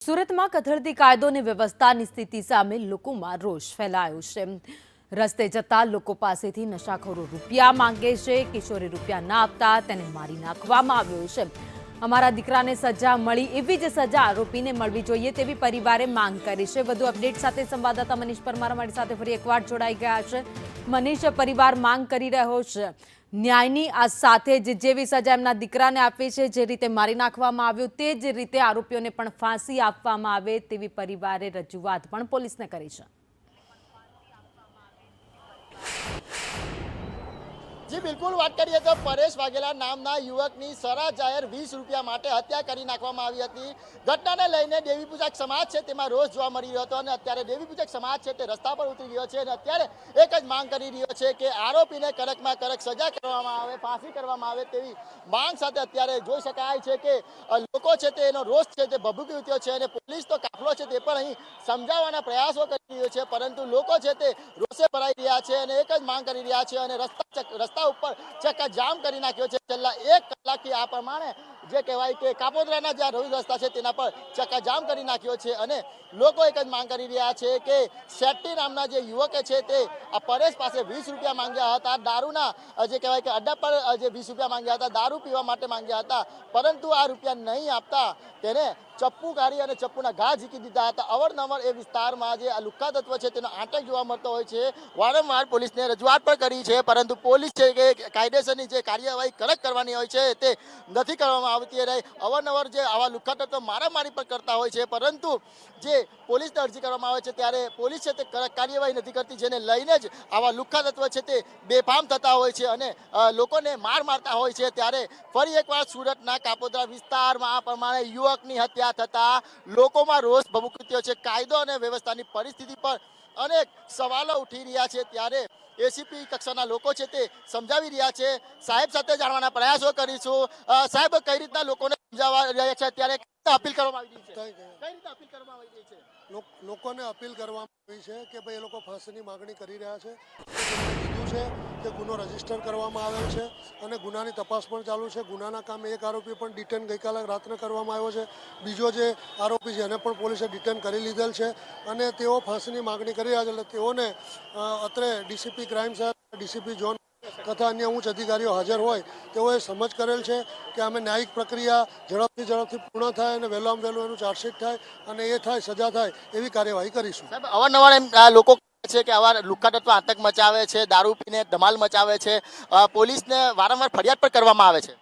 સુરતમાં કથળતી કાયદો અને વ્યવસ્થાની સ્થિતિ સામે લોકોમાં રોષ ફેલાયો છે। રસ્તે જતા લોકો પાસેથી નશાખોરો રૂપિયા માંગે છે। કિશોરે રૂપિયા ના આપતા તેને મારી નાખવામાં આવ્યો છે। અમારા દીકરાને સજા મળી એવી જ સજા આરોપીને મળવી જોઈએ તેવી પરિવારે માંગ કરી છે। વધુ અપડેટ સાથે સંવાદદાતા મનીષ પરમાર અમારી સાથે ફરી એકવાર જોડાઈ ગયા છે। મનીષ, પરિવાર માંગ કરી રહ્યો છે ન્યાયની આ સાથે જેવી સજા એમના દીકરાને આપી છે, જે રીતે મારી નાખવામાં આવ્યો તે જ રીતે આરોપીઓને પણ ફાંસી આપવામાં આવે તેવી પરિવારે રજૂઆત પણ પોલીસને કરી છે। जी बिल्कुल बात करिए तो परेश वाघेला नामना युवकनी सरा जाહેર 20 રૂપિયા માટે હત્યા કરી નાખવામાં આવી હતી। ઘટનાને લઈને દેવી પૂજક સમાજ છે તેમાં રોષ જોવા મળી રહ્યો હતો અને અત્યારે દેવી પૂજક સમાજ છે તે રસ્તા પર ઉતરી રહ્યો છે અને અત્યારે એક જ માંગ કરી રહ્યો છે કે આરોપીને કડકમાં કડક સજા કરવામાં આવે, ફાંસી કરવામાં આવે તેવી માંગ સાથે અત્યારે જોઈ શકાય છે કે લોકો છે તેનો રોષ છે તે ભભૂકી ઉઠ્યો છે અને પોલીસ તો કાફલો છે તે પણ અહીં સમજાવવાના પ્રયાસો કરી રહ્યો છે, પરંતુ લોકો છે તે રોષે ભરાઈ રહ્યા છે અને એક જ માંગ કરી રહ્યા છે અને રસ્તા ઉપર ચક્કા જામ કરી નાખ્યો છે। છેલ્લા 1 કલાકથી આ પ્રમાણે જે કહેવાય કે કાપોદ્રાના જે રોડ રસ્તા છે તેના પર ચક્કા જામ કરી નાખ્યો છે અને લોકો એક જ માંગ કરી રહ્યા છે કે શેટ્ટી નામના જે યુવકે છે તે આ પરેશ પાસે 20 રૂપિયા માંગ્યા હતા। દારૂના જે કહેવાય કે અડ્ડા પર જે 20 રૂપિયા માંગ્યા હતા, દારૂ પીવા માટે માંગ્યા હતા, પરંતુ આ રૂપિયા નહીં આપતા તેને ચપ્પુ કાઢી અને ચપ્પુના ઘા ઝીકી દીધા હતા। અવારનવાર એ વિસ્તારમાં જે આ લુખ્ખા તત્વ છે તેનો આતંક જોવા મળતો હોય છે। વારંવાર પોલીસને રજૂઆત પણ કરી છે, પરંતુ પોલીસ છે કે કાયદેસરની જે કાર્યવાહી કડક કરવાની હોય છે તે નથી કરવામાં આવતી રહી। અવારનવાર જે આવા લુખ્ખા તત્વ મારામારી પણ કરતા હોય છે, પરંતુ જે પોલીસને અરજી કરવામાં આવે છે ત્યારે પોલીસ છે તે કડક કાર્યવાહી નથી કરતી, જેને લઈને જ આવા લુખ્ખા તત્વ છે તે બેફામ થતા હોય છે અને લોકોને મારતા હોય છે। ત્યારે ફરી એકવાર સુરતના કાપોદ્રા વિસ્તારમાં આ પ્રમાણે યુવકની હત્યા થતા લોકોમાં રોષ ભભૂક્યો છે। કાયદો અને વ્યવસ્થાની પરિસ્થિતિ પર અનેક સવાલો ઉઠી રહ્યા છે, ત્યારે એસીપી કક્ષાના લોકો છે તે સમજાવી રહ્યા છે। સાહેબ સાથે જાણવાના પ્રયાસો કરીશું। સાહેબ, કઈ રીતના લોકોને સમજાવવા રહ્યા છે, અત્યારે અપીલ કરવામાં આવી રહી છે? કઈ રીતે અપીલ કરવામાં આવી રહી છે? લોકોને અપીલ કરવામાં આવી છે કે ભાઈ એ લોકો ફાંસીની માગણી કરી રહ્યા છે। કીધું છે કે ગુનો રજીસ્ટર કરવામાં આવેલ છે અને ગુનાની તપાસ પણ ચાલુ છે। ગુનાના કામે એક આરોપી પણ ડિટેન ગઈકાલે રાત્રે કરવામાં આવ્યો છે। બીજો જે આરોપી છે એને પણ પોલીસે ડિટેન કરી લીધેલ છે અને તેઓ ફાંસીની માગણી કરી રહ્યા છે। એટલે તેઓને અત્રે ડીસીપી ક્રાઇમ સાહેબ, ડીસીપી ઝોન તથા અન્ય ઉચ્ચ અધિકારીઓ હાજર હોય તેઓએ સમજ કરેલ છે કે અમે ન્યાયિક પ્રક્રિયા ઝડપથી પૂર્ણ થાય અને વહેલામાં વહેલું એનું ચાર્જશીટ થાય અને એ થાય, સજા થાય એવી કાર્યવાહી કરીશું। સાહેબ, અવારનવાર એમ લોકો છે કે આવા લુખ્ખા તત્વ આતંક મચાવે છે, દારૂ પીને ધમાલ મચાવે છે, પોલીસને વારંવાર ફરિયાદ પણ કરવામાં આવે છે।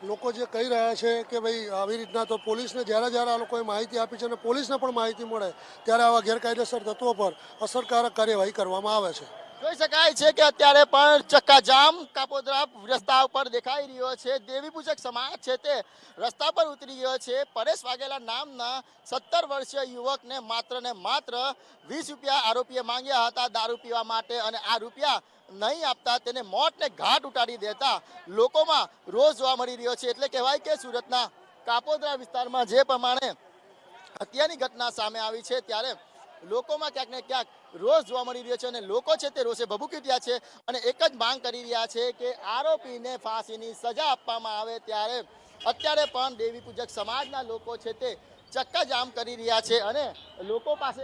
લોકો જે કહી રહ્યા છે કે ભાઈ આવી રીતના, તો પોલીસને જ્યારે આ લોકોએ માહિતી આપી છે અને પોલીસને પણ માહિતી મળે ત્યારે આવા ગેરકાયદેસર તત્વો પર અસરકારક કાર્યવાહી કરવામાં આવે છે। જોઈ શકાય છે કે અત્યારે પણ ચક્કાજામ કાપોદ્રા રસ્તા ઉપર દેખાઈ રહ્યો છે। દેવી પૂજક સમાજ છે તે રસ્તા પર ઉતરી ગયો છે। પરેશ વાઘેલા નામના 17 વર્ષીય યુવકને માત્ર ને માત્ર 20 રૂપિયા આરોપીએ માંગ્યા હતા દારૂ પીવા માટે અને આ રૂપિયા નહીં આપતા તેને મોતને ઘાટ ઉતારી દેતા લોકોમાં રોષ જોવા મળી રહ્યો છે। એટલે કહેવાય કે સુરતના કાપોદ્રા વિસ્તારમાં જે પ્રમાણે હત્યાની ઘટના સામે આવી છે ત્યારે લોકોમાં ક્યાંક ને ક્યાંક રોષ જોવા મળી રહ્યો છે અને લોકો છે તે રોષે ભભૂકી રહ્યા છે અને એક જ માંગ કરી રહ્યા છે કે આરોપીને ફાંસીની સજા આપવામાં આવે। ત્યારે અત્યારે પણ દેવી પૂજક સમાજના લોકો છે તે ચક્કાજામ કરી રહ્યા છે અને લોકો પાસે